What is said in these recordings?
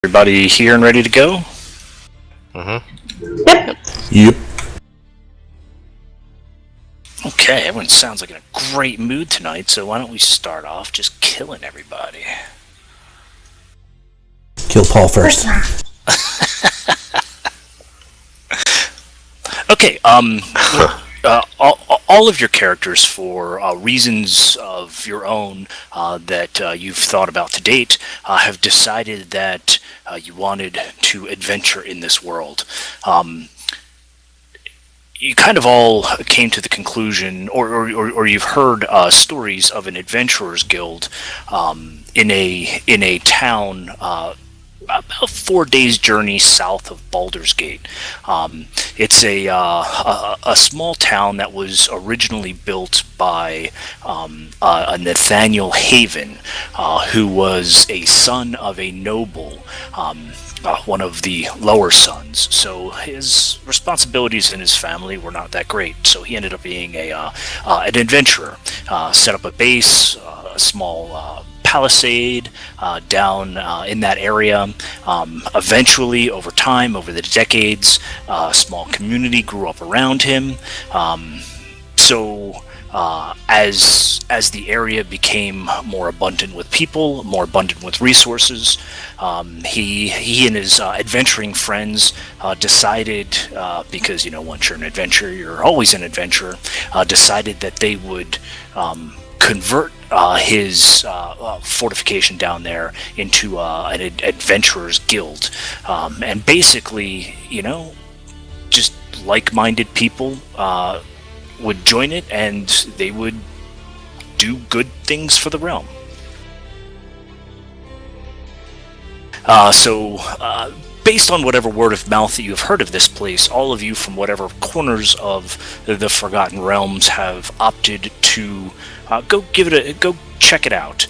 Everybody here and ready to go? Yep. Yep. Okay, everyone sounds like in a great mood tonight, so why don't we start off just killing everybody? Kill Paul first. Okay, all of your characters, for reasons of your own that you've thought about to date, have decided that you wanted to adventure in this world. You kind of all came to the conclusion, or you've heard stories of an adventurers guild in a town about 4 days' journey south of Baldur's Gate. It's a small town that was originally built by a Nathaniel Haven, who was a son of a noble. One of the lower sons, so his responsibilities in his family were not that great. So he ended up being an adventurer. Set up a base, a small palisade down in that area. Eventually, over time, over the decades, a small community grew up around him. As the area became more abundant with people, more abundant with resources, he and his adventuring friends decided, because once you're an adventurer, you're always an adventurer, decided that they would convert his fortification down there into an adventurers guild, and basically, just like-minded people would join it, and they would do good things for the realm. Based on whatever word of mouth that you have heard of this place, all of you from whatever corners of the Forgotten Realms have opted to go check it out.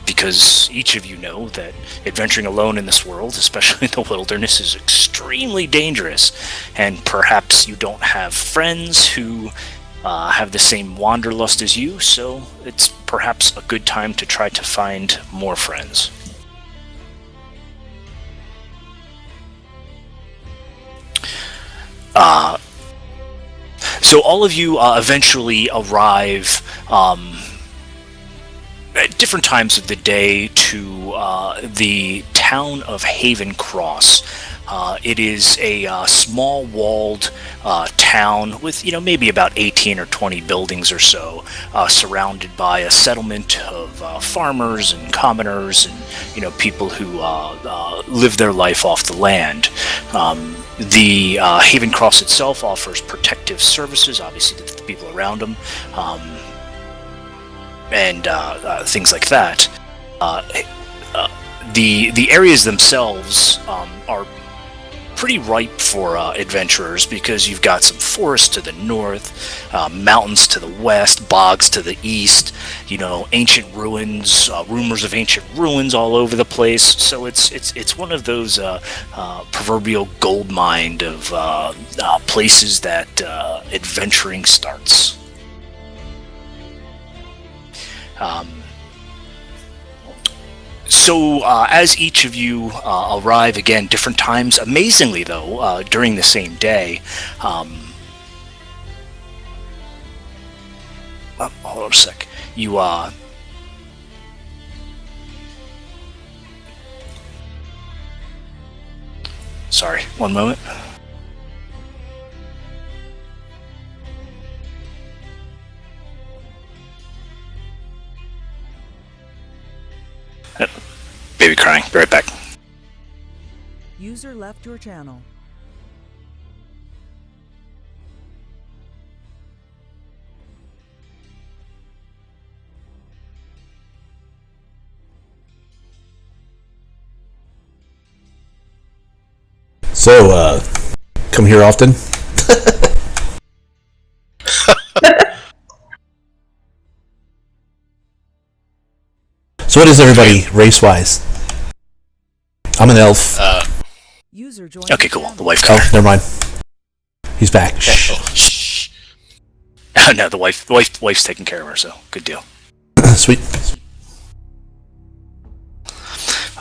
Because each of you know that adventuring alone in this world, especially in the wilderness, is extremely dangerous, and perhaps you don't have friends who have the same wanderlust as you, so it's perhaps a good time to try to find more friends. So all of you eventually arrive at different times of the day to the town of Haven Cross. It is a small walled town with maybe about 18 or 20 buildings or so, surrounded by a settlement of farmers and commoners and people who live their life off the land. The Haven Cross itself offers protective services, obviously, to the people around them. And things like that. The areas themselves are pretty ripe for adventurers, because you've got some forests to the north, mountains to the west, bogs to the east, ancient ruins, rumors of ancient ruins all over the place. So it's one of those proverbial gold mine of places that adventuring starts. So as each of you arrive, again, different times, amazingly though, during the same day, hold on a sec, you sorry, one moment. Baby crying. Be right back. User left your channel. So, come here often? So what is everybody race-wise? I'm an elf. User joined. Okay, cool. The wife. Oh, never mind. He's back. Shh. Shh. Oh, no, the wife's taking care of her, so good deal. Sweet.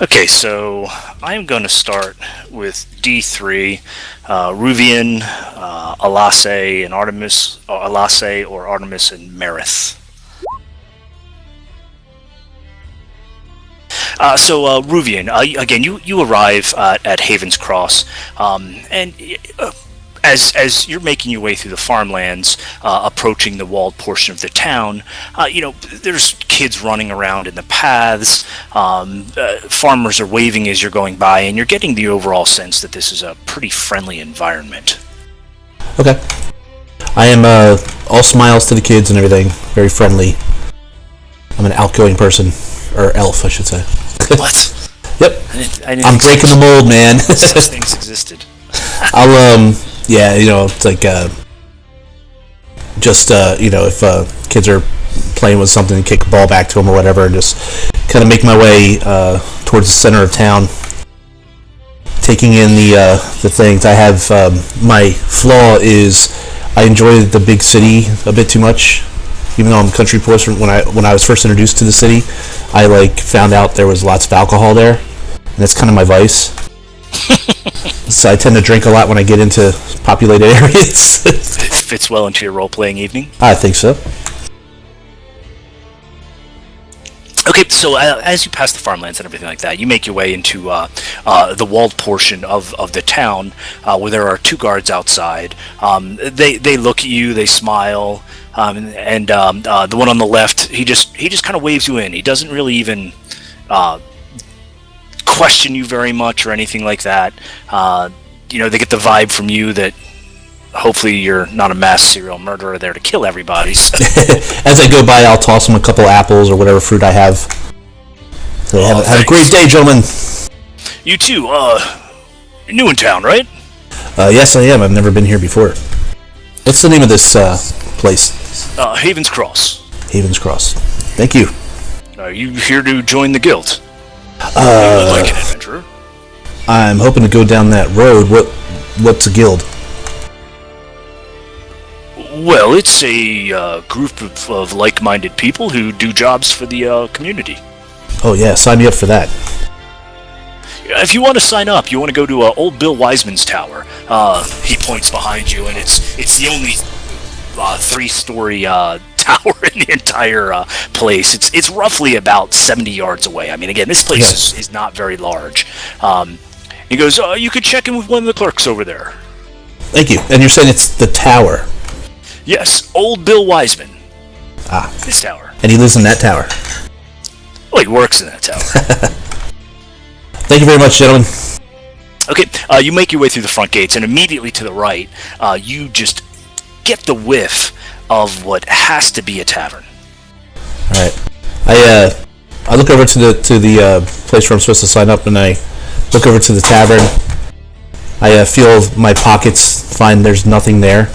Okay, so I'm going to start with D3, Ruvian, Alase, and Artemis, or Alase, or Artemis and Merith. Ruvian, again, you arrive at Haven's Cross, and as you're making your way through the farmlands, approaching the walled portion of the town, there's kids running around in the paths. Farmers are waving as you're going by, and you're getting the overall sense that this is a pretty friendly environment. Okay. I am all smiles to the kids and everything. Very friendly. I'm an outgoing person. Or elf, I should say. What? Yep. I'm breaking the mold, man. Such things existed. I'll, it's like, if kids are playing with something, kick a ball back to them or whatever, and just kind of make my way towards the center of town, taking in the things. I have, my flaw is I enjoy the big city a bit too much. Even though I'm country boy, when I was first introduced to the city, I found out there was lots of alcohol there, and that's kind of my vice. So I tend to drink a lot when I get into populated areas. It fits well into your role-playing evening. I think so. Okay, so as you pass the farmlands and everything like that, you make your way into the walled portion of the town, where there are two guards outside. They look at you, they smile, and the one on the left, he just kind of waves you in. He doesn't really even question you very much or anything like that. They get the vibe from you that hopefully you're not a mass serial murderer there to kill everybody. So. As I go by, I'll toss them a couple apples or whatever fruit I have. So have a great day, gentlemen. You too. You're new in town, right? Yes, I am. I've never been here before. What's the name of this place? Haven's Cross. Haven's Cross. Thank you. Are you here to join the guild? You look like an adventurer. I'm hoping to go down that road. What's a guild? Well, it's a group of like-minded people who do jobs for the community. Oh yeah, sign me up for that. If you want to sign up, you want to go to old Bill Wiseman's tower. He points behind you, and it's the only three-story tower in the entire place. It's roughly about 70 yards away. I mean, again, this place is not very large. He goes, you could check in with one of the clerks over there. Thank you. And you're saying it's the tower? Yes, old Bill Wiseman. Ah. His tower. And he lives in that tower? Well, he works in that tower. Thank you very much, gentlemen. Okay, you make your way through the front gates, and immediately to the right, you just get the whiff of what has to be a tavern. All right. I look over to the place where I'm supposed to sign up, and I look over to the tavern. I feel my pockets, find there's nothing there.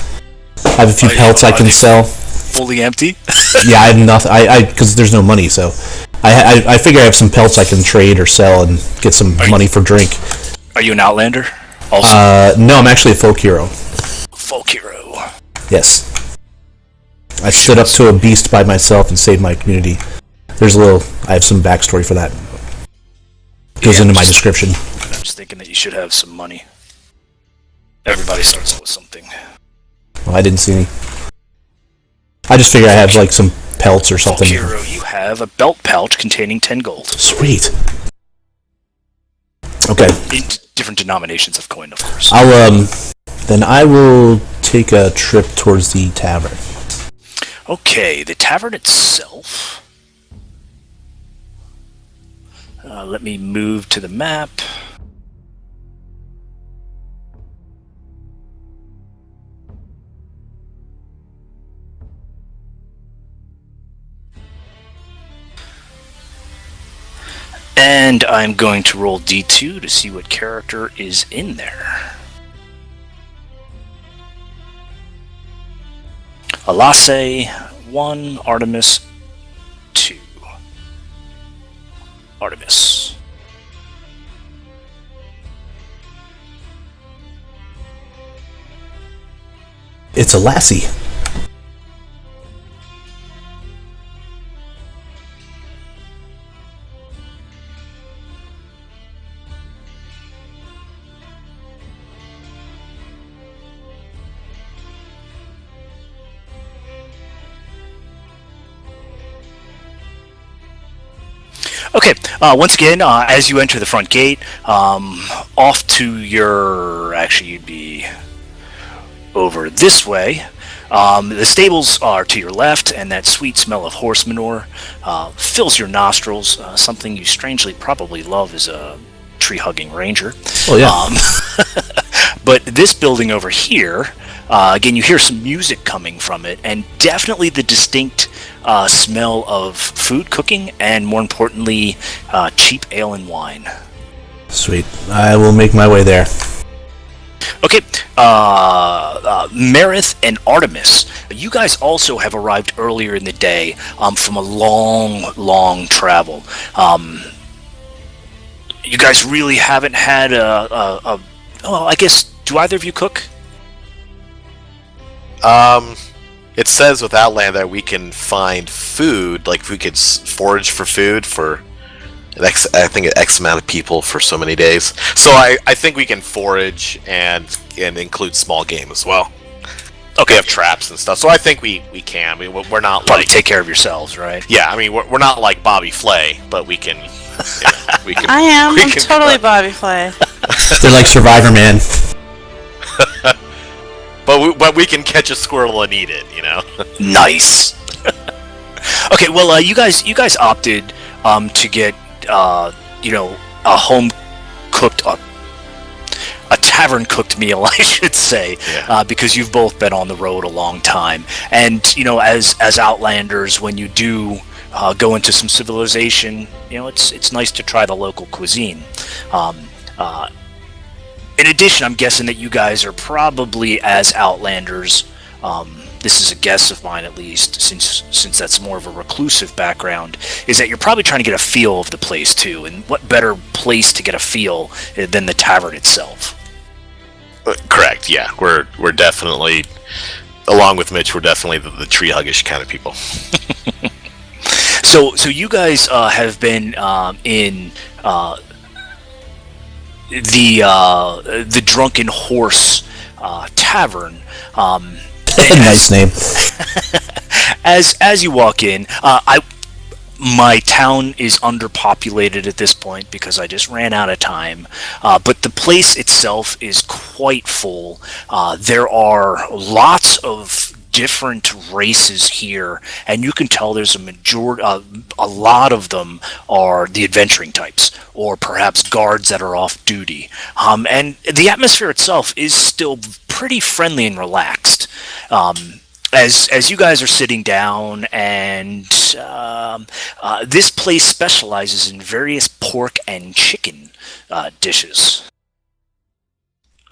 I have a few pelts I can sell. Fully empty? Yeah, I have nothing. Because there's no money, so I figure I have some pelts I can trade or sell and get some money for drink. Are you an outlander? Also? No, I'm actually a folk hero. Folk hero. Yes. I stood up to a beast by myself and saved my community. I have some backstory for that. Goes into my description. I'm just thinking that you should have some money. Everybody starts with something. Well, I didn't see any. I just figure I have some pelts or something. Folk hero, you have a belt pouch containing 10 gold. Sweet. Okay. In different denominations of coin, of course. Then I will take a trip towards the tavern. Okay, the tavern itself. Let me move to the map. And I'm going to roll D2 to see what character is in there. Alase, 1, Artemis, 2. Artemis. It's a lassie. Okay, once again, as you enter the front gate, off to your... Actually, you'd be over this way. The stables are to your left, and that sweet smell of horse manure fills your nostrils, something you strangely probably love as a tree-hugging ranger. Oh, yeah. But this building over here, again, you hear some music coming from it, and definitely the distinct smell of food cooking, and more importantly, cheap ale and wine. Sweet. I will make my way there. Okay, Marith and Artemis, you guys also have arrived earlier in the day from a long travel. You guys really haven't had well, I guess, do either of you cook? It says with Outland that we can find food, like we could forage for food for I think an X amount of people for so many days. So I think we can forage and include small game as well. Okay, we have traps and stuff, so I think we can. We're not Probably like take care of yourselves, right? yeah. I mean, we're not like Bobby Flay, but we can. We can. I am. we I'm can totally cook. Bobby Flay. They're like Survivor Man. But we can catch a squirrel and eat it, you know. Nice. Okay, well, you guys opted to get a home cooked, a tavern cooked meal, I should say, Yeah. because you've both been on the road a long time, and as Outlanders, when you do go into some civilization, it's nice to try the local cuisine. In addition, I'm guessing that you guys are probably, as Outlanders, this is a guess of mine at least, since that's more of a reclusive background, is that you're probably trying to get a feel of the place too, and what better place to get a feel than the tavern itself? Correct. Yeah, we're definitely, along with Mitch, we're definitely the tree huggish kind of people. So you guys have been in the Drunken Horse Tavern. Nice name. As you walk in, my town is underpopulated at this point because I just ran out of time. But the place itself is quite full. There are lots of different races here, and you can tell there's a lot of them are the adventuring types, or perhaps guards that are off duty. And the atmosphere itself is still pretty friendly and relaxed. As you guys are sitting down, and this place specializes in various pork and chicken dishes.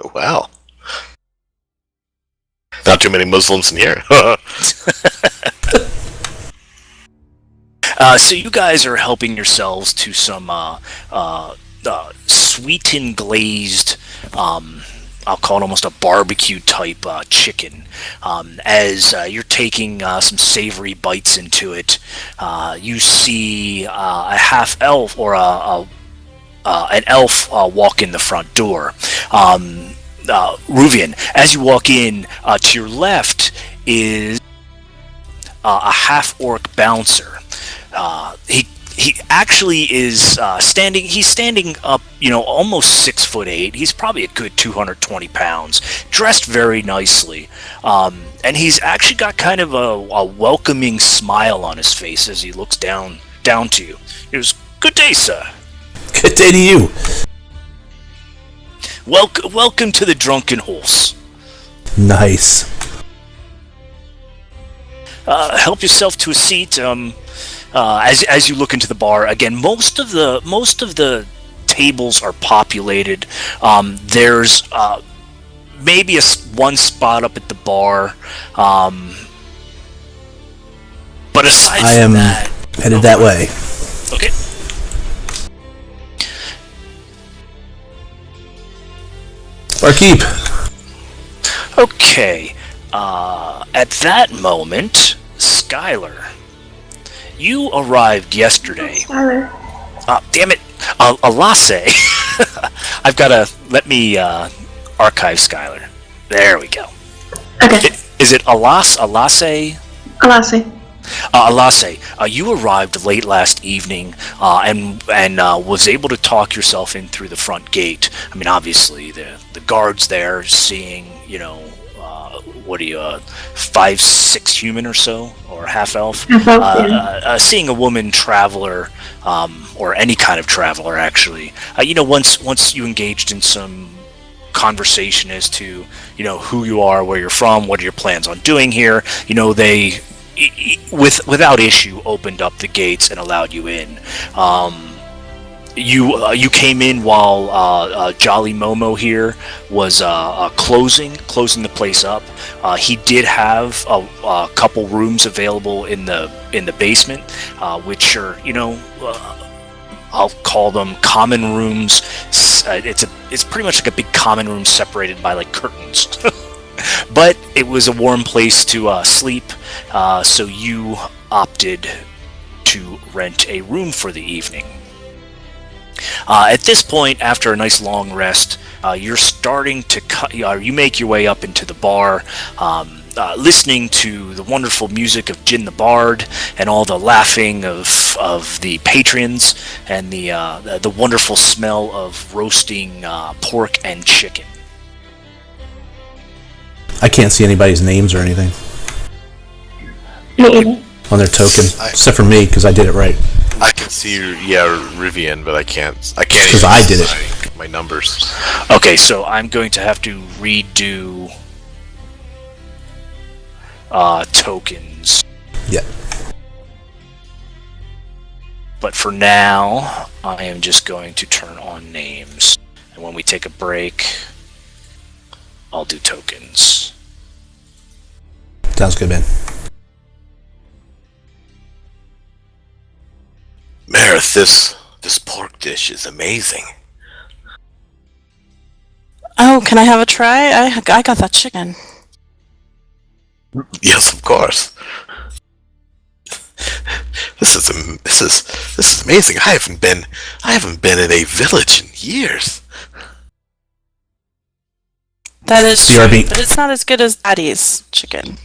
Oh, wow. Not too many Muslims in here. So you guys are helping yourselves to some sweetened glazed, I'll call it almost a barbecue type chicken. As you're taking some savory bites into it, you see a half elf or an elf walk in the front door. Ruvian, as you walk in, to your left is a half-orc bouncer. He actually is standing. He's standing up, almost 6'8". He's probably a good 220 pounds, dressed very nicely, and he's actually got kind of a welcoming smile on his face as he looks down to you. He goes, "Good day, sir." Good day to you. Welcome to the Drunken Horse. Nice. Help yourself to a seat. As you look into the bar again, most of the tables are populated. There's maybe one spot up at the bar, but aside I am from that, headed that way. Okay. Barkeep. Okay. At that moment, Skylar, you arrived yesterday. Skylar. Damn it, Alase. I've got to let me archive Skylar. There we go. Okay. Is it Alase? Alasi. Alase, you arrived late last evening and was able to talk yourself in through the front gate. I mean, obviously, the guards there seeing, what are you, 5'6" human or so, or half elf? Seeing a woman traveler, or any kind of traveler, actually. Once you engaged in some conversation as to who you are, where you're from, what are your plans on doing here, they without issue opened up the gates and allowed you in. You came in while Jolly Momo here was closing the place up. He did have a couple rooms available in the basement, which are I'll call them common rooms. It's pretty much like a big common room separated by like curtains. But it was a warm place to sleep, so you opted to rent a room for the evening. At this point, after a nice long rest, you're starting to you make your way up into the bar, listening to the wonderful music of Jin the Bard and all the laughing of the patrons and the wonderful smell of roasting pork and chicken. I can't see anybody's names or anything on their token, except for me, because I did it right. I can see, Rivian, but I can't. Because I did it. My numbers. Okay, so I'm going to have to redo tokens. Yeah. But for now, I am just going to turn on names. And when we take a break, I'll do tokens. Sounds good, man. Marith, this pork dish is amazing. Oh, can I have a try? I got that chicken. Yes, of course. This is amazing. I haven't been in a village in years. That is true, BRB. but it's not as good as Daddy's chicken.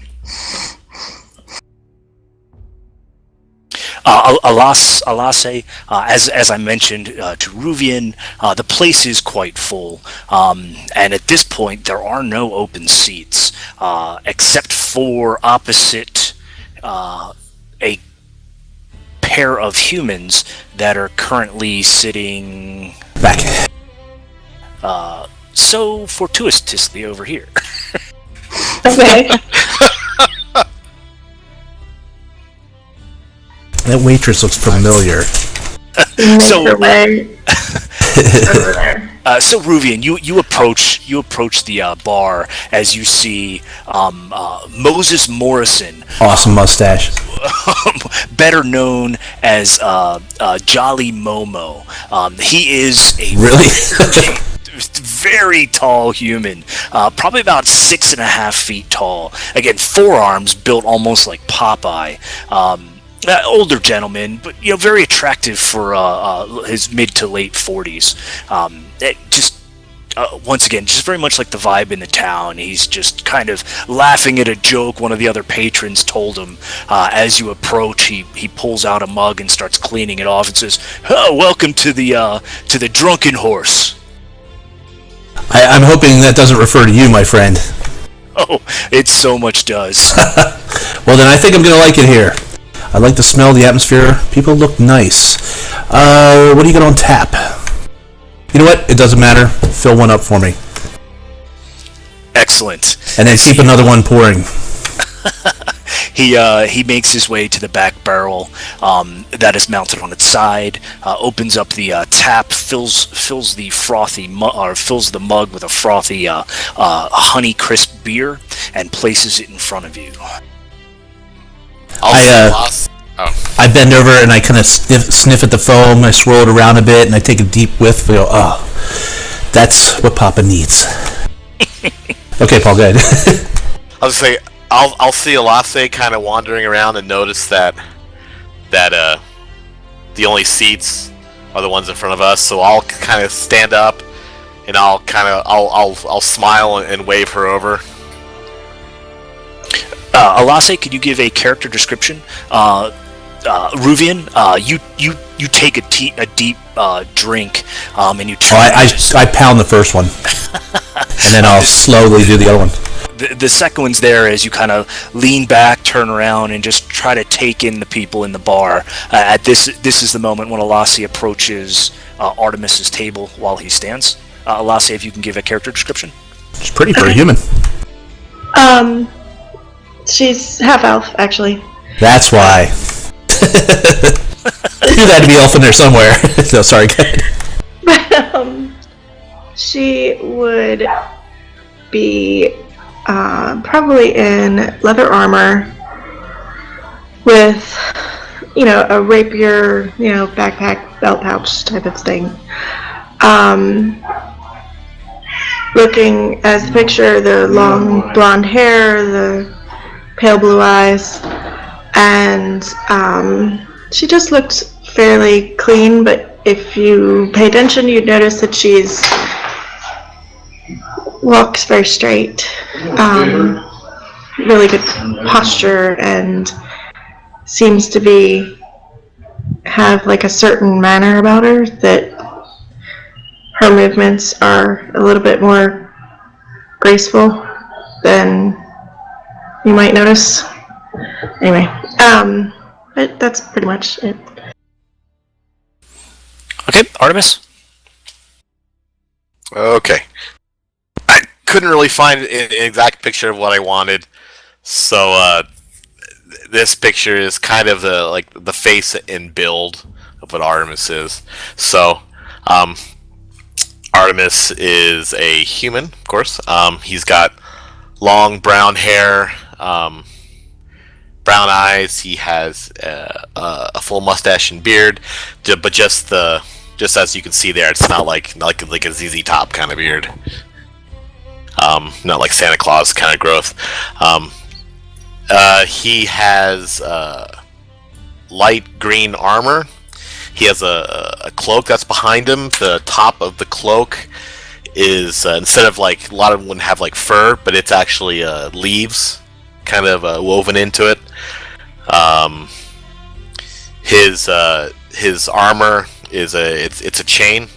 Alase, as I mentioned to Ruvian, the place is quite full, and at this point there are no open seats except for opposite a pair of humans that are currently sitting Back. so fortuitously over here. Okay. That waitress looks familiar. So- Make your way over there. So Ruvian, you approach the bar as you see Moses Morrison, Awesome mustache. better known as Jolly Momo. He is a Really? very tall human, probably about 6.5 feet tall. Again, forearms built almost like Popeye. Older gentleman, but very attractive for his mid to late 40s. Once again, just very much like the vibe in the town. He's just kind of laughing at a joke one of the other patrons told him. As you approach, he pulls out a mug and starts cleaning it off and says, "Oh, welcome to the Drunken Horse." I'm hoping that doesn't refer to you, my friend. Oh, it so much does. Well, then I think I'm going to like it here. I like the smell, the atmosphere. People look nice. What do you got on tap? You know what? It doesn't matter. Fill one up for me. Excellent. And then keep another one pouring. He makes his way to the back barrel that is mounted on its side, opens up the tap, fills the frothy fills the mug with a frothy honey crisp beer, and places it in front of you. I bend over and I kind of sniff at the foam. I swirl it around a bit and I take a deep whiff. And go, oh, that's what Papa needs. Okay, Paul, go ahead. I'll just say I'll see Alase kind of wandering around and notice that the only seats are the ones in front of us. So I'll kind of stand up and I'll smile and wave her over. Alase, could you give a character description? Ruvian, you take a deep drink, and you turn. I pound the first one, and then I'll slowly do the other one. The second one's there as you kind of lean back, turn around, and just try to take in the people in the bar. At this is the moment when Alase approaches Artemis's table while he stands. Alase, if you can give a character description. It's pretty for a human. She's half elf, actually. That's why. There had to be elf in there somewhere. No, sorry, go ahead. She would be probably in leather armor with, a rapier, backpack, belt pouch type of thing. Looking as the picture, the long blonde hair, the pale blue eyes, and she just looks fairly clean, but if you pay attention, you'd notice that she's walks very straight, really good posture, and seems to have like a certain manner about her that her movements are a little bit more graceful than you might notice. Anyway, but that's pretty much it. Okay, Artemis. Okay. I couldn't really find an exact picture of what I wanted, so this picture is kind of the face and build of what Artemis is. So, Artemis is a human, of course. He's got long brown hair, brown eyes. He has a full mustache and beard, but just as you can see there, it's not like a ZZ Top kind of beard. Not like Santa Claus kind of growth. He has light green armor. He has a cloak that's behind him. The top of the cloak is instead of like a lot of them wouldn't have like fur, but it's actually leaves kind of woven into it. His armor is it's a chain,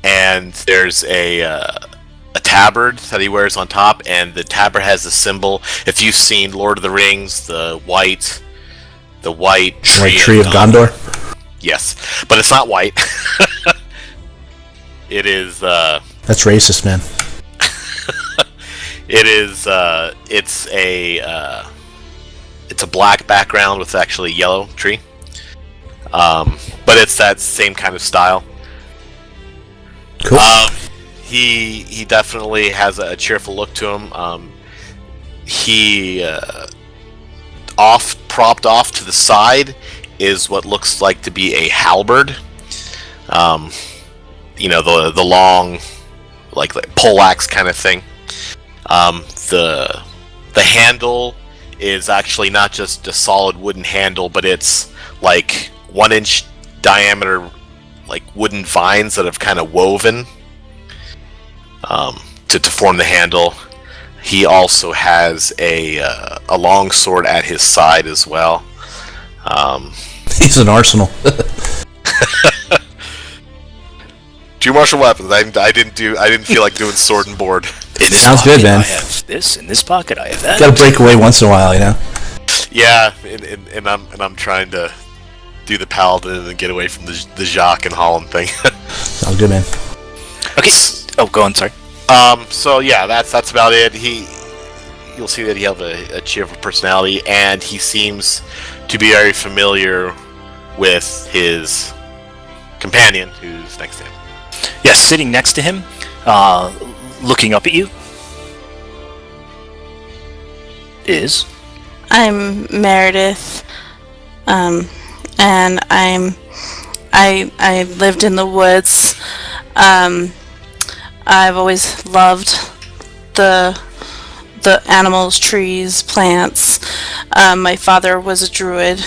and there's a tabard that he wears on top, and the tabard has a symbol. If you've seen Lord of the Rings, the white tree of Gondor. Yes, but it's not white. It is. That's racist, man. It is. It's a black background with actually a yellow tree. But it's that same kind of style. Cool. He definitely has a cheerful look to him. He propped off to the side is what looks like to be a halberd. The long, like poleaxe kind of thing. The handle is actually not just a solid wooden handle, but it's like 1-inch diameter, like wooden vines that have kind of woven to form the handle. He also has a long sword at his side as well. He's an arsenal. 2 martial weapons. I didn't feel like doing sword and board. In this Sounds good, pocket, man. I have this in this pocket. I have that. Got to break away once in a while, Yeah, and I'm trying to do the paladin and get away from the Jacques and Holland thing. Sounds good, man. Okay. Oh, go on. Sorry. So yeah, that's about it. You'll see that he has a cheerful personality, and he seems to be very familiar with his companion, who's next to him. Yes, sitting next to him, looking up at you, is. I'm Meredith, and I lived in the woods. I've always loved the animals, trees, plants. My father was a druid.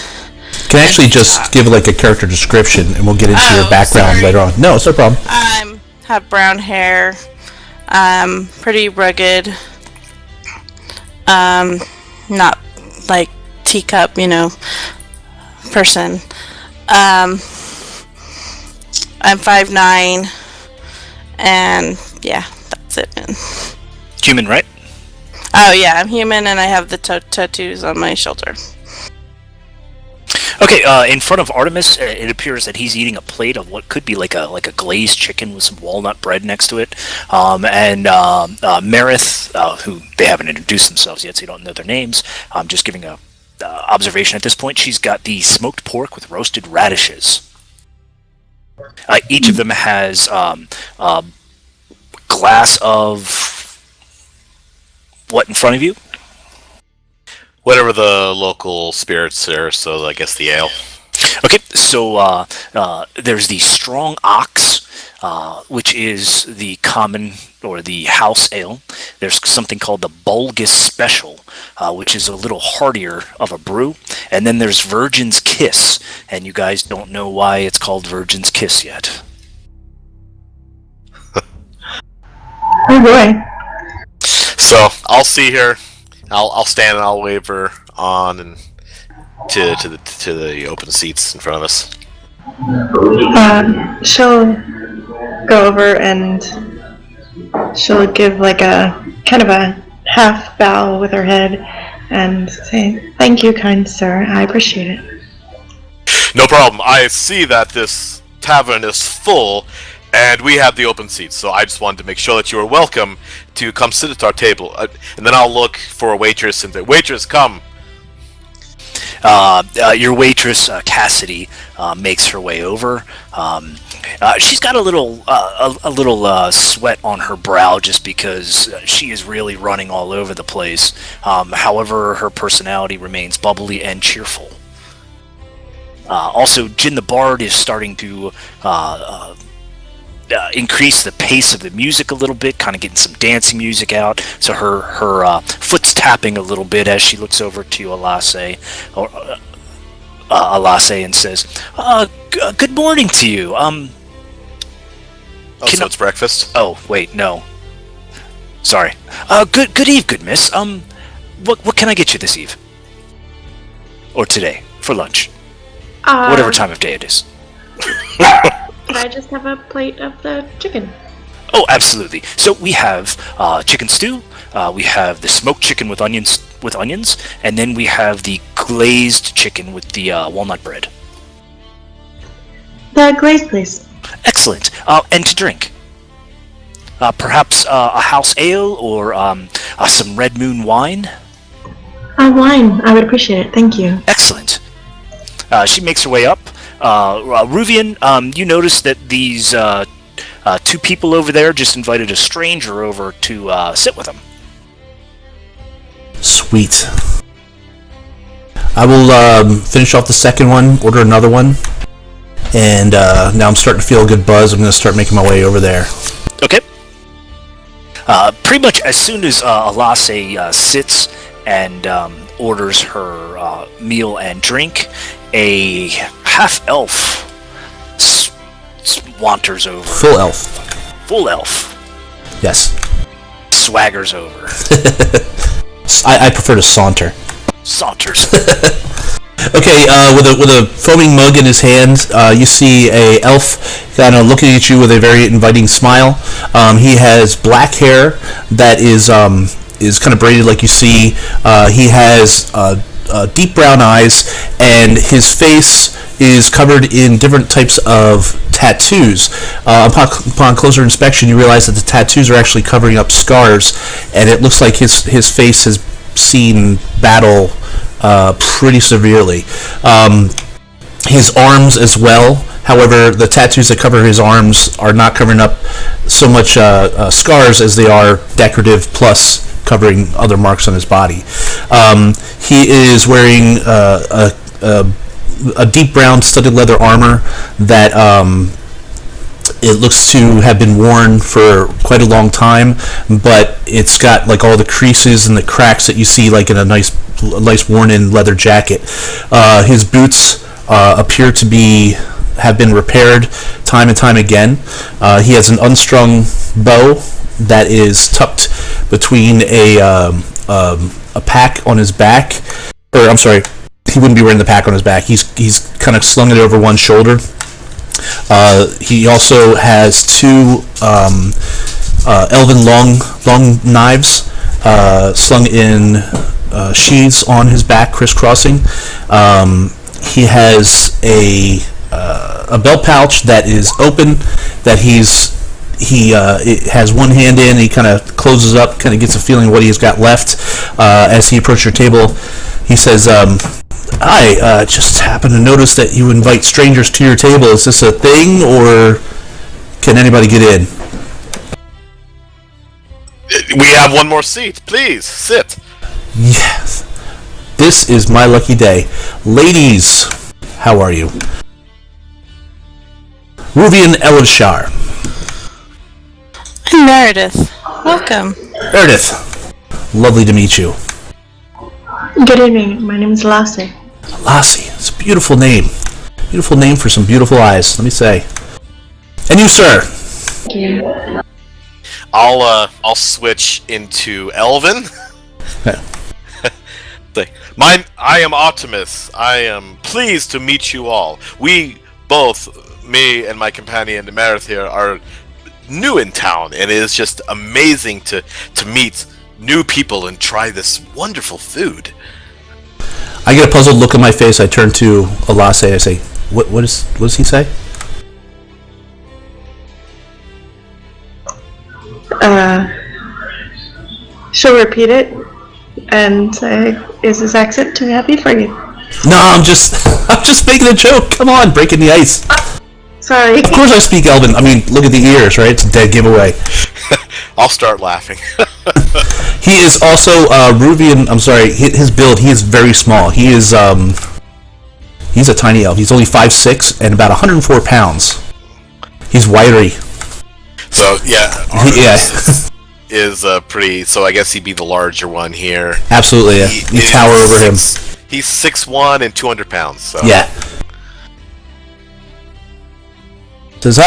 Can I actually just give like a character description, and we'll get into your background later on? No, it's no problem. I have brown hair. Pretty rugged. like teacup, person. I'm 5'9", and yeah, that's it, man. Human, right? Oh yeah, I'm human, and I have the tattoos on my shoulder. Okay, in front of Artemis, it appears that he's eating a plate of what could be like a glazed chicken with some walnut bread next to it. And Meredith, who they haven't introduced themselves yet, so you don't know their names. I'm just giving a observation at this point. She's got the smoked pork with roasted radishes. Each of them has a glass of what in front of you? Whatever the local spirits are, so I guess the ale. Okay, so there's the Strong Ox, which is the common or the house ale. There's something called the Bulgus Special, which is a little heartier of a brew. And then there's Virgin's Kiss, and you guys don't know why it's called Virgin's Kiss yet. Oh boy. So I'll see her. I'll stand and I'll wave her on and to the open seats in front of us. She'll go over and she'll give like a kind of a half bow with her head and say, "Thank you, kind sir. I appreciate it." No problem. I see that this tavern is full, and we have the open seats, so I just wanted to make sure that you are welcome to come sit at our table. And then I'll look for a waitress and say, "Waitress, come." Your waitress, Cassidy, makes her way over. She's got a little sweat on her brow just because she is really running all over the place. However, her personality remains bubbly and cheerful. Also, Jin the Bard is starting to increase the pace of the music a little bit, kind of getting some dancing music out. So her foot's tapping a little bit as she looks over to Alase, and says, "Good morning to you. So it's breakfast? Oh, wait, no. Sorry. Good eve, good miss. What can I get you this eve? Or today, for lunch? Whatever time of day it is." Could I just have a plate of the chicken? Oh, absolutely. So we have chicken stew. We have the smoked chicken with onions, and then we have the glazed chicken with the walnut bread. The glazed, please. Excellent. And to drink, perhaps a house ale or some Red Moon wine. Wine. I would appreciate it. Thank you. Excellent. She makes her way up. Ruvian, you notice that these two people over there just invited a stranger over to sit with them. Sweet. I will finish off the second one, order another one, and now I'm starting to feel a good buzz. I'm going to start making my way over there. Okay. Pretty much as soon as Alase sits and orders her meal and drink, a half-elf wanters over. Full elf. Full elf. Yes. Swaggers over. I prefer to saunter. Saunters. Okay, with a foaming mug in his hand, you see a elf kind of looking at you with a very inviting smile. He has black hair that is kind of braided like you see. He has deep brown eyes, and his face is covered in different types of tattoos. Upon closer inspection, you realize that the tattoos are actually covering up scars, and it looks like his face has seen battle pretty severely. His arms as well. However, the tattoos that cover his arms are not covering up so much scars as they are decorative plus covering other marks on his body. He is wearing a deep brown studded leather armor that it looks to have been worn for quite a long time, but it's got like all the creases and the cracks that you see like in a nice worn-in leather jacket. His boots appear to have been repaired time and time again. He has an unstrung bow that is tucked between a pack on his back, or I'm sorry, he wouldn't be wearing the pack on his back. He's kind of slung it over one shoulder. He also has two elven long knives slung in sheaths on his back, crisscrossing. He has a belt pouch that is open, that it has one hand in. He kind of closes up, kind of gets a feeling of what he's got left. As he approaches your table, he says, "I just happened to notice that you invite strangers to your table. Is this a thing, or can anybody get in?" We have one more seat. Please sit. Yes. This is my lucky day. Ladies, how are you? Ruvian Elishar. I'm Meredith. Welcome. Meredith, lovely to meet you. Good evening. My name is Lassie. Lassie, it's a beautiful name. Beautiful name for some beautiful eyes, let me say. And you, sir? Thank you. I'll switch into Elven. I am Optimus. I am pleased to meet you all. We both, me and my companion Meredith here, are new in town, and it is just amazing to meet new people and try this wonderful food. I get a puzzled look on my face. I turn to Alase. I say, what does he say? She'll repeat it and say, "Is this accent too heavy for you?" No, I'm just making a joke. Come on, breaking the ice. Sorry. Of course I speak Elven. I mean, look at the ears, right? It's a dead giveaway. I'll start laughing. He is also Ruvian. I'm sorry, his build. He is very small. He's a tiny elf. He's only 5'6" and about 104 pounds. He's wiry. So yeah, Yeah. is pretty. So I guess he'd be the larger one here. Absolutely, yeah. You tower over him. He's 6'1" and 200 pounds. So. Yeah. Says,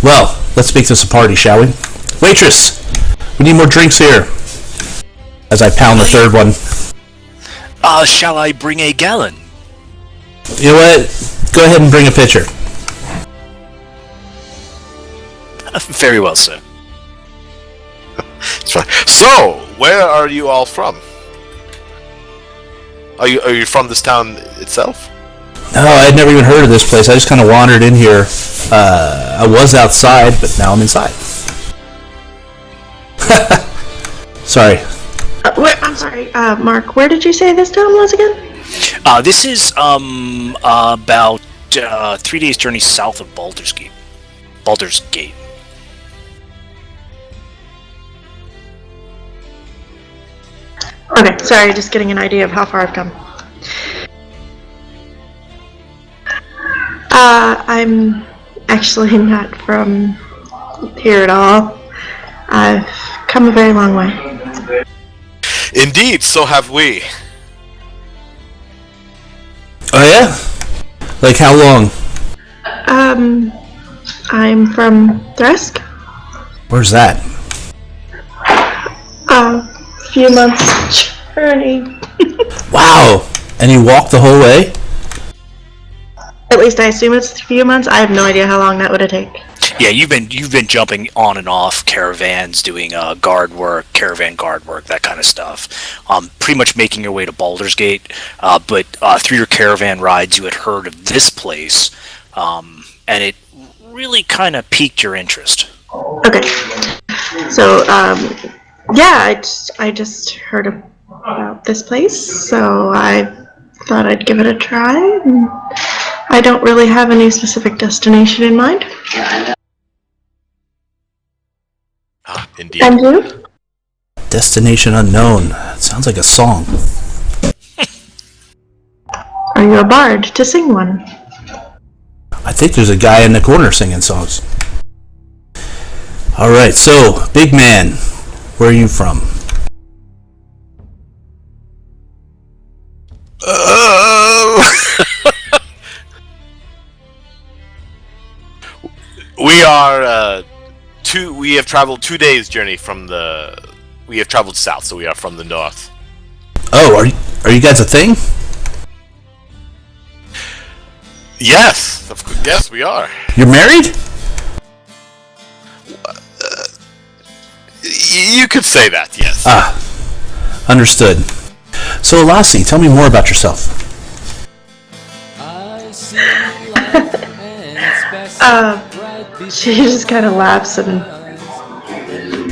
well, let's make this a party, shall we? Waitress, we need more drinks here. As I pound the third one. Shall I bring a gallon? You know what? Go ahead and bring a pitcher. Very well, sir. It's fine. So, where are you all from? Are you from this town itself? No, I'd never even heard of this place. I just kind of wandered in here. I was outside, but now I'm inside. Sorry. I'm sorry, Mark. Where did you say this town was again? This is about 3 days' journey south of Baldur's Gate. Baldur's Gate. Okay, sorry, just getting an idea of how far I've come. I'm actually not from here at all. I've come a very long way. Indeed, so have we. Oh yeah? Like how long? I'm from Thresk. Where's that? A few months journey. Wow! And you walked the whole way? At least I assume it's a few months. I have no idea how long that would have taken. Yeah, you've been jumping on and off caravans, doing caravan guard work, that kind of stuff. Pretty much making your way to Baldur's Gate, but through your caravan rides, you had heard of this place, and it really kind of piqued your interest. Okay. So, yeah, I just heard about this place, so I thought I'd give it a try. And I don't really have any specific destination in mind. Indeed. And you? Destination unknown. Sounds like a song. Are you a bard to sing one? I think there's a guy in the corner singing songs. Alright, so, big man, where are you from? We are we have traveled 2 days journey from we have traveled south, so we are from the north. Oh, Are you guys a thing? Yes, yes, we are. You're married? You could say that, yes. Understood. So, Lassie, tell me more about yourself. She just kind of laughs and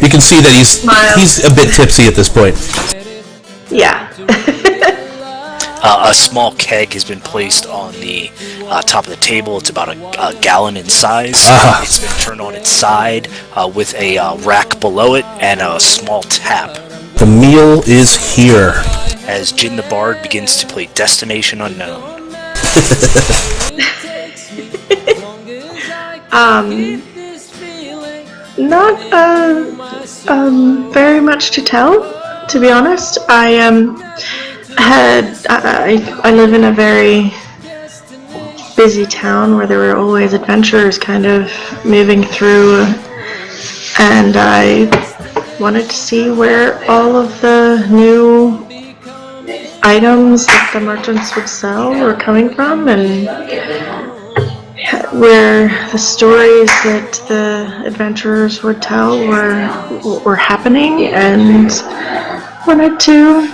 You can see that he's a bit tipsy at this point. yeah. A small keg has been placed on the top of the table. It's about a gallon in size. It's been turned on its side with a rack below it and a small tap. The meal is here. As Jin the Bard begins to play Destination Unknown. Not very much to tell, to be honest. I live in a very busy town where there were always adventurers kind of moving through, and I wanted to see where all of the new items that the merchants would sell were coming from, and where the stories that the adventurers would tell were happening, and wanted to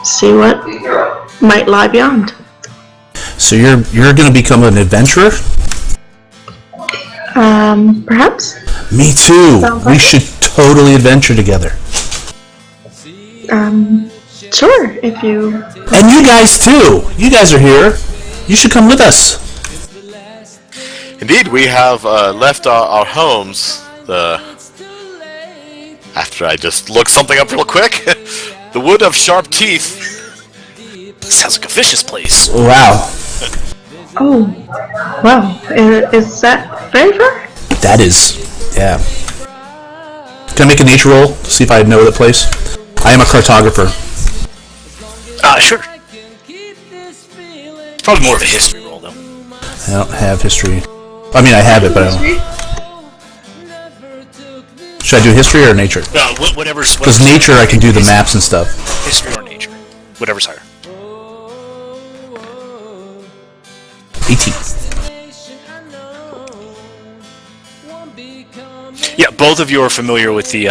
see what might lie beyond. So you're going to become an adventurer? Perhaps? Me too. Sounds We like should totally adventure together. Sure, if you... And you guys too. You guys are here. You should come with us. Indeed, we have left our homes. After I just looked something up real quick, the Wood of Sharp Teeth. Sounds like a vicious place. Wow. Oh, wow. Is that very far? That is, yeah. Can I make a nature roll to see if I know the place? I am a cartographer. Sure. It's probably more of a history roll, though. I don't have history. I mean, I have it, but I don't. Should I do history or nature? Whatever's... Because nature, I can do the maps and stuff. History or nature. Whatever's higher. 18. Yeah, both of you are familiar with the...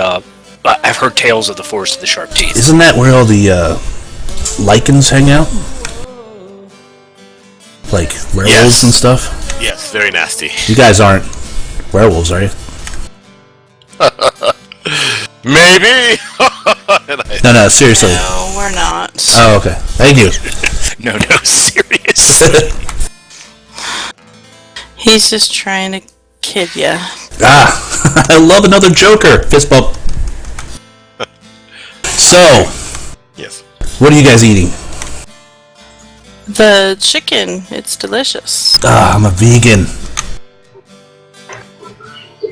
I've heard tales of the Forest of the Sharp Teeth. Isn't that where all the lichens hang out? Like werewolves Yes. and stuff? Yes, very nasty. You guys aren't werewolves, are you? Maybe. No, seriously. No, we're not. Oh, okay. Thank you. No, serious. He's just trying to kid ya. I love another Joker. Fist bump. So, Yes. what are you guys eating? The chicken, it's delicious. I'm a vegan.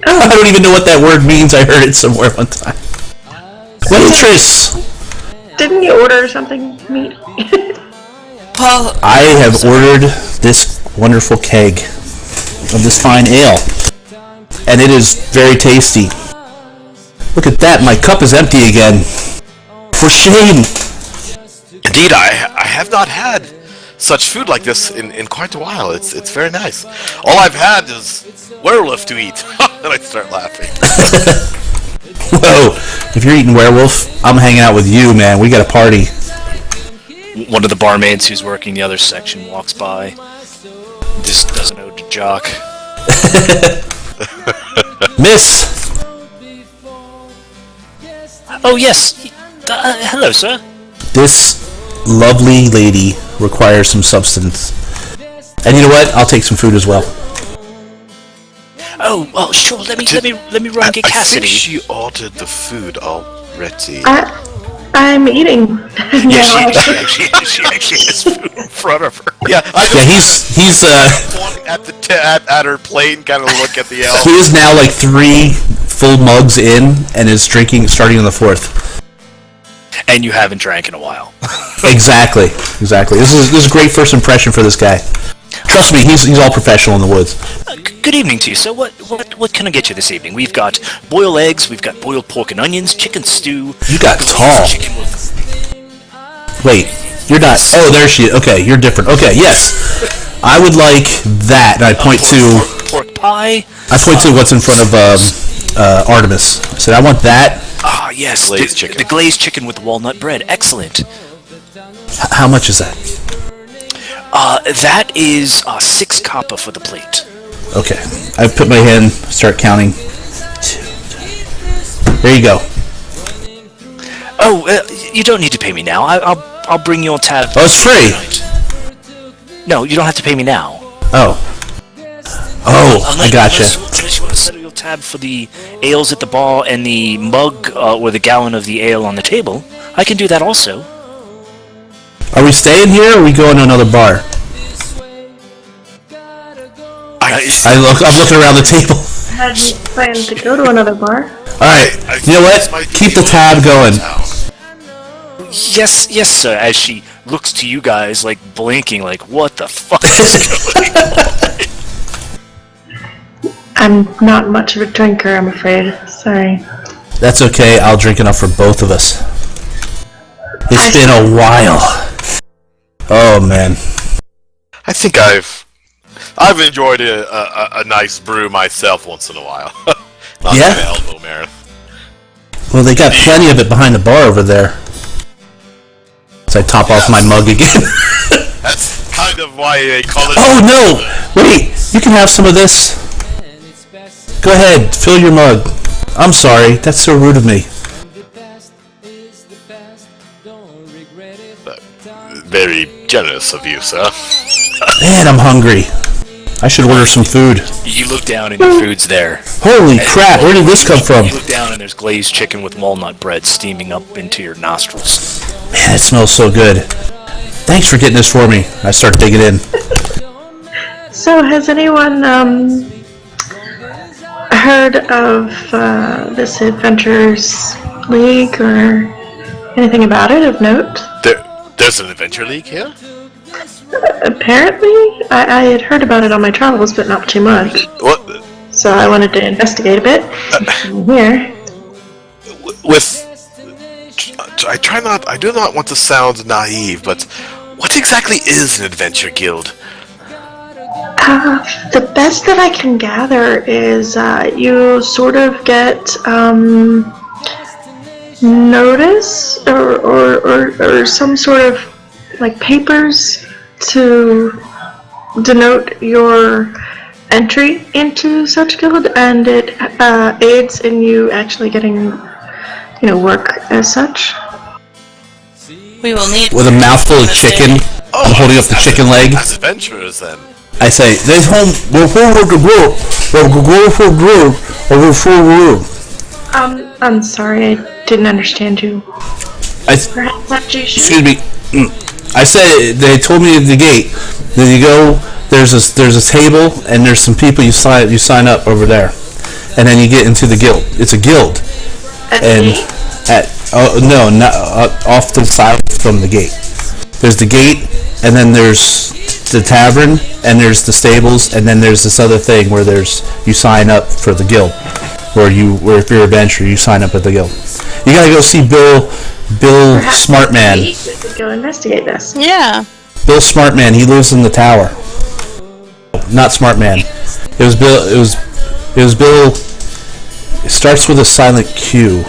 I don't even know what that word means. I heard it somewhere one time. Waitress! Didn't you order something meat? Paul, I have ordered this wonderful keg of this fine ale. And it is very tasty. Look at that, my cup is empty again. For shame! Indeed, I have not had such food like this in quite a while. It's very nice. All I've had is werewolf to eat. And I start laughing. Whoa, if you're eating werewolf, I'm hanging out with you, man. We got a party. One of the barmaids who's working the other section walks by. Just doesn't know to jock. Miss! Oh, yes. Hello, sir. This lovely lady requires some substance. And you know what? I'll take some food as well. Oh, well, sure. Let me run and get I Cassidy. think she ordered the food already. I'm eating. Yeah, now. she actually has food in front of her. Yeah, I Yeah, just he's pointing at at her plate and kind of look at the elf. he is now like 3 full mugs in and is drinking, starting on the 4th. And you haven't drank in a while. Exactly. This is a great first impression for this guy. Trust me, he's all professional in the woods. Good evening to you. So what can I get you this evening? We've got boiled eggs, we've got boiled pork and onions, chicken stew. You got tall. Chicken with... Wait, You're not. Oh, there she is. Okay, you're different. Okay, yes. I would like that. And I point to pork pie. I point to what's in front of Artemis. I said, I want that. Ah, yes, Glazed chicken. The glazed chicken with walnut bread. Excellent. How much is that? That is 6 copper for the plate. Okay. I put my hand, start counting. There you go. Oh, you don't need to pay me now. I'll bring your tab. Oh, it's free. Tonight. No, you don't have to pay me now. Oh. Oh, I gotcha. Unless you want to settle your tab for the ales at the bar and the mug or the gallon of the ale on the table, I can do that also. Are we staying here or are we going to another bar? I'm looking around the table. I hadn't planned to go to another bar. Alright, you know what? Keep the tab going. Yes, sir. As she looks to you guys, like blinking, like what the fuck is going on? I'm not much of a drinker, I'm afraid. Sorry. That's okay, I'll drink enough for both of us. It's been a while. Oh man. I think I've enjoyed a nice brew myself once in a while. Not Yeah? an elbow marathon. Well, they got plenty of it behind the bar over there. So I top off my mug again. That's kind of why they call it. Oh no! Wait, you can have some of this. Go ahead, fill your mug. I'm sorry, that's so rude of me. Very generous of you, sir. Man, I'm hungry. I should order some food. You look down and your food's there. Holy crap, where did this come from? You look down and there's glazed chicken with walnut bread steaming up into your nostrils. Man, it smells so good. Thanks for getting this for me. I start digging in. So, has anyone heard of this Adventurers League or anything about it of note? There's an adventure league here? Apparently, I had heard about it on my travels, but not too much. What? So I wanted to investigate a bit. Here. I do not want to sound naive, but what exactly is an adventure guild? The best that I can gather is you sort of get notice or some sort of like papers to denote your entry into such guild, and it aids in you actually getting work as such. We will need With a mouthful of chicken, I'm holding up the chicken leg. As adventurers, then. I say, "This home will forward the group. Will go for group over for room." I'm sorry, I didn't understand you. Perhaps not you should. Excuse me. I said they told me at the gate. Then you go. There's a table and there's some people you sign up over there, and then you get into the guild. It's a guild, and not off to the side from the gate. There's the gate, and then there's the tavern, and there's the stables, and then there's this other thing where you sign up for the guild, where if you're a adventurer, you sign up at the guild. You gotta go see Bill Smartman. We could go investigate this. Yeah. Bill Smartman. He lives in the tower. Not Smartman. It was Bill. It was Bill. It starts with a silent Q.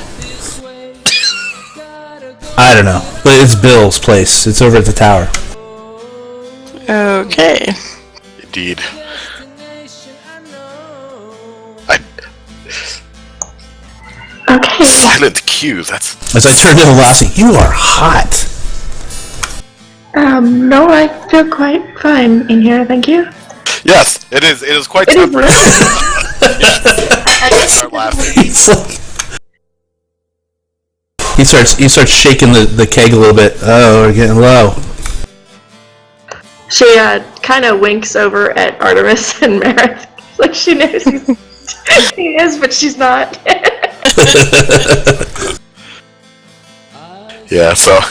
I don't know, but it's Bill's place. It's over at the tower. Okay. Indeed. Okay. Silent Q, that's... As I turned to Lassie, you are hot. No, I feel quite fine in here, thank you. Yes, it is quite It is temperate. I start laughing. He's like, he starts shaking the keg a little bit. Oh, we're getting low. She kind of winks over at Artemis and Merritt, like she knows he is, but she's not. Yeah, so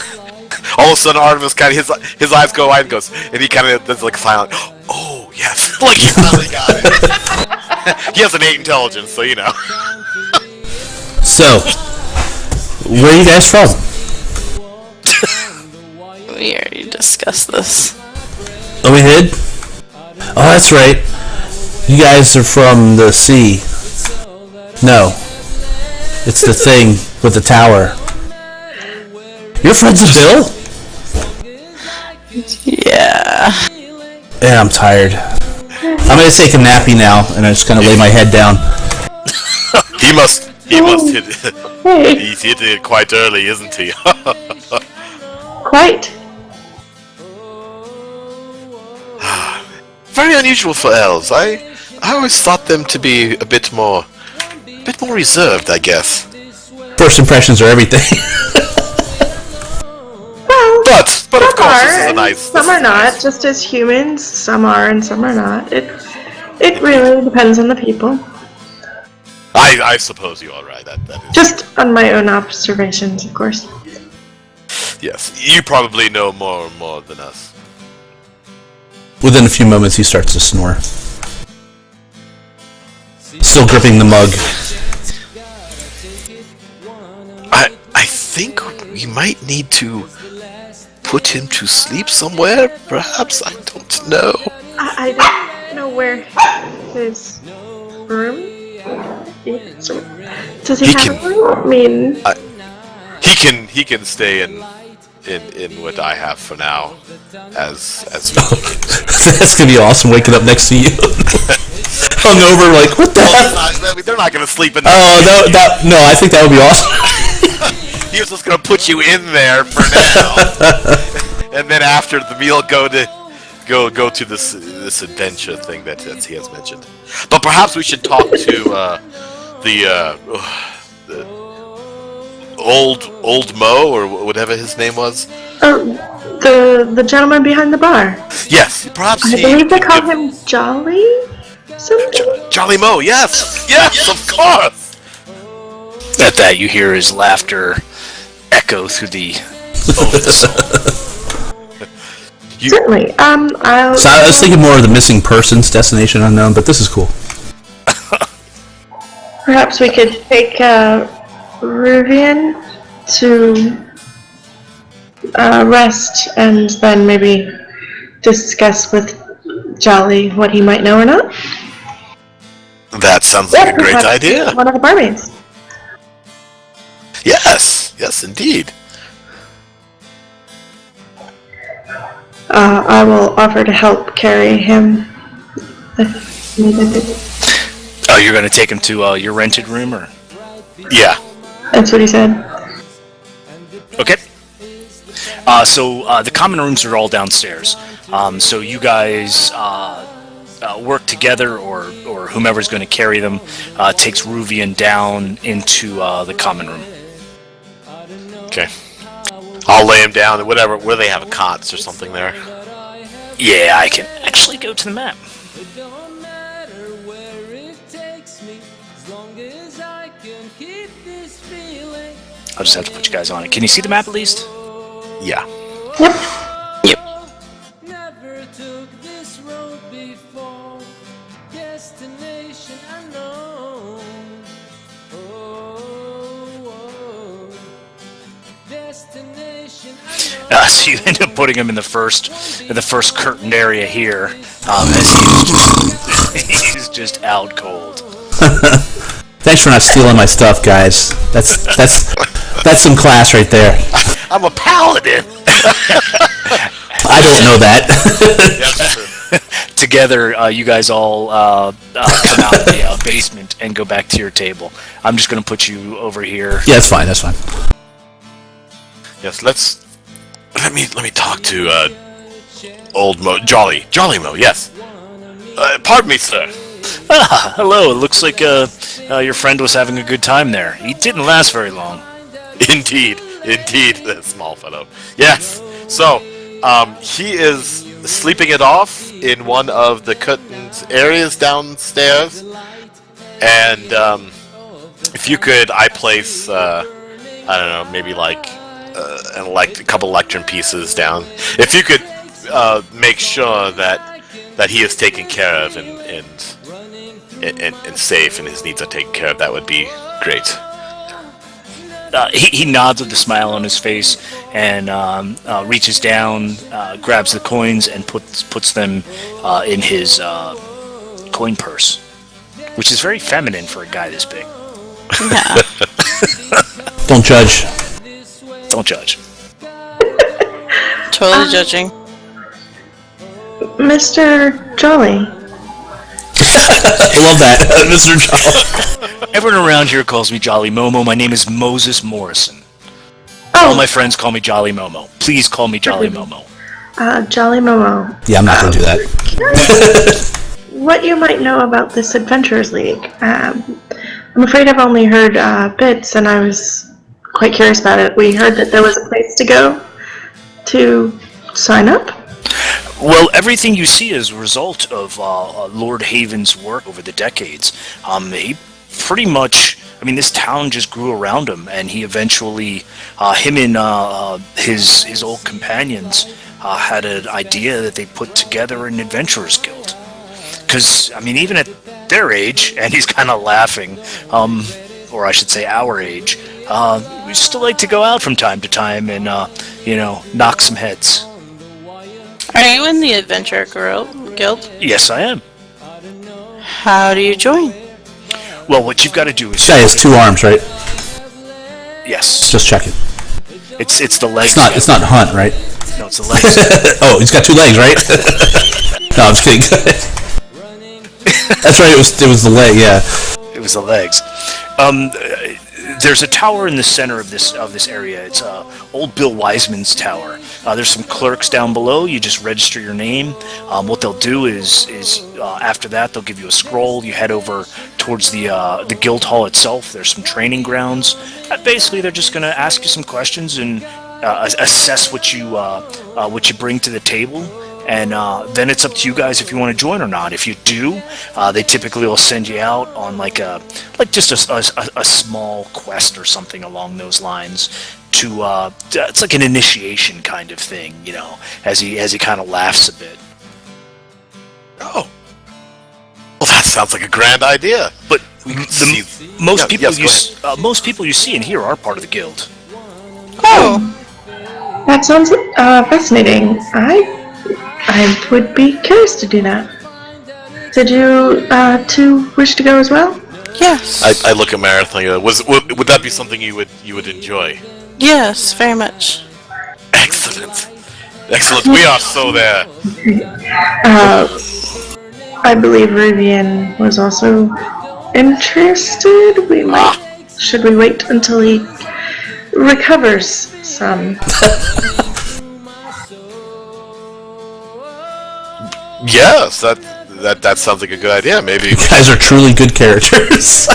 all of a sudden Artemis kind of his eyes go wide and goes, and he kind of does like silent. Oh yes, like he finally got it. He has an 8 intelligence, so you know. So, where are you guys from? We already discussed this. Oh, we did? Oh, that's right. You guys are from the sea. No. It's the thing with the tower. You're friends with Bill? Yeah. Yeah, I'm tired. I'm gonna take a nappy now, and I just kind of lay my head down. He must hit. Hey, He's hit it quite early, isn't he? quite. Very unusual for elves. I always thought them to be a bit more reserved, I guess. First impressions are everything. Well, But of some course, are, this is a and nice. some are not. Just as humans, some are and some are not. It really depends on the people. I suppose you are right. That is. Just on my own observations, of course. Yes, you probably know more than us. Within a few moments, he starts to snore. Still gripping the mug. I think we might need to put him to sleep somewhere. Perhaps, I don't know. I don't know where his room is. Does he He have can- a room? I mean, He can stay in what I have for now, as That's gonna be awesome. Waking up next to you, hungover, like what the hell? they're not gonna sleep in. Oh no! I think that would be awesome. He was just gonna put you in there for now, and then after the meal, go to this adventure thing that he has mentioned. But perhaps we should talk to the old Mo or whatever his name was. the gentleman behind the bar. Yes, perhaps I he believe they can call give- him Jolly something. Jolly Mo. Yes, of course. At that, you hear his laughter echo through the Certainly. I'll. So I was thinking more of the missing persons, destination unknown, but this is cool. Perhaps we could take Ruvian to rest and then maybe discuss with Jolly what he might know or not. That sounds like a great perhaps idea. One of the barmaids. Yes, indeed. I will offer to help carry him. Oh, you're going to take him to your rented room, or? Yeah. That's what he said. Okay. So the common rooms are all downstairs. So you guys work together, or whomever's going to carry them takes Ruvian down into the common room. Okay. I'll lay him down. Whatever. Where they have cots or something there. Yeah, I can actually go to the map. I'll just have to put you guys on it. Can you see the map at least? Yeah. Yep. Yep. Never took this road before. Destination unknown. Oh, destination unknown. So you end up putting him in the first curtained area here, as he's just out cold. Thanks for not stealing my stuff, guys. That's some class right there. I'm a paladin. I don't know that. That's true. Together, you guys all come out of the basement and go back to your table. I'm just going to put you over here. Yeah, that's fine. That's fine. Yes. Let me talk to old Mo, Jolly Mo. Yes. Pardon me, sir. Ah, hello. It looks like your friend was having a good time there. He didn't last very long. Indeed, that small fellow. Yes. So, he is sleeping it off in one of the curtained areas downstairs, and if you could, I place, I don't know, maybe like a couple lectern pieces down. If you could make sure that he is taken care of and safe, and his needs are taken care of, that would be great. he nods with a smile on his face and reaches down, grabs the coins, and puts them in his coin purse, which is very feminine for a guy this big. Yeah. Don't judge. Don't judge. Totally judging. Mr. Jolly. I love that, Mr. Jolly. Everyone around here calls me Jolly Momo. My name is Moses Morrison. Oh, All my friends call me Jolly Momo. Please call me Jolly Momo. Jolly Momo. Yeah, I'm not going to do that. What you might know about this Adventurers League. I'm afraid I've only heard bits, and I was quite curious about it. We heard that there was a place to go to sign up. Well, everything you see is a result of Lord Haven's work over the decades. He pretty much, I mean, this town just grew around him, and he eventually, him and his old companions had an idea that they put together an adventurers guild. Because, I mean, even at their age, and he's kind of laughing, or I should say our age, we still like to go out from time to time and, knock some heads. Are you in the Adventure Guild? Yes, I am. How do you join? Well, what you've got to do is... This guy has 2 arms, right? Yes. Just checking. It's the legs. It's not Hunt, right? No, it's the legs. Oh, he's got 2 legs, right? No, I'm just kidding. That's right. It was the leg. Yeah. It was the legs. There's a tower in the center of this area. It's old Bill Wiseman's tower. There's some clerks down below. You just register your name. What they'll do is after that they'll give you a scroll. You head over towards the guild hall itself. There's some training grounds. Basically, they're just going to ask you some questions and assess what you bring to the table. And then it's up to you guys if you want to join or not. If you do, they typically will send you out on just a small quest or something along those lines. It's like an initiation kind of thing, as he kind of laughs a bit. Oh, well, that sounds like a grand idea. But most yes, people you see and hear are part of the guild. Oh, That sounds fascinating. I would be curious to do that. Did you two wish to go as well? yes. I look at Marathon. Would that be something you would enjoy? Yes, very much. Excellent. We are so there. I believe Rivian was also interested. We might. Should we wait until he recovers some? Yes, that sounds like a good idea. Maybe. You guys are truly good characters.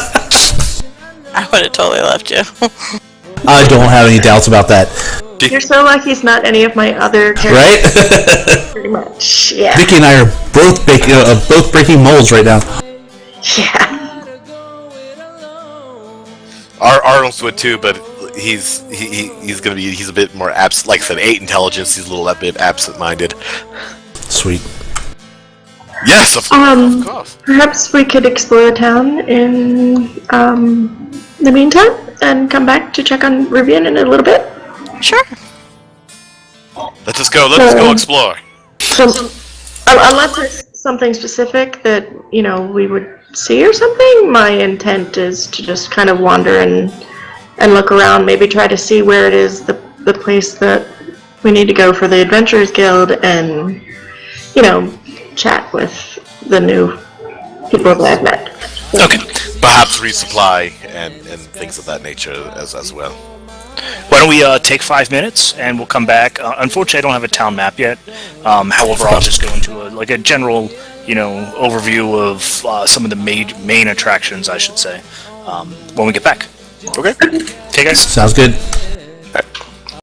I would have totally left you. I don't have any doubts about that. You're so lucky he's not any of my other characters. Right? Pretty much, yeah. Vicky and I are both breaking molds right now. Yeah. Arnold's would too, but he's a bit more absent. Like I said, 8 intelligence. He's a little bit absent-minded. Sweet. Yes, of course. Perhaps we could explore the town in the meantime and come back to check on Rivian in a little bit. Sure. Let's just go. Let's go explore. So, unless there's something specific that, we would see or something, my intent is to just kind of wander and look around, maybe try to see where it is, the place that we need to go for the Adventurers Guild, and, chat with the new people that I've met. Okay. Perhaps resupply and things of that nature as well. Why don't we take 5 minutes and we'll come back. Unfortunately, I don't have a town map yet. However, I'll just go into a general, overview of some of the main attractions, I should say, when we get back. Okay. Okay, guys. Sounds good.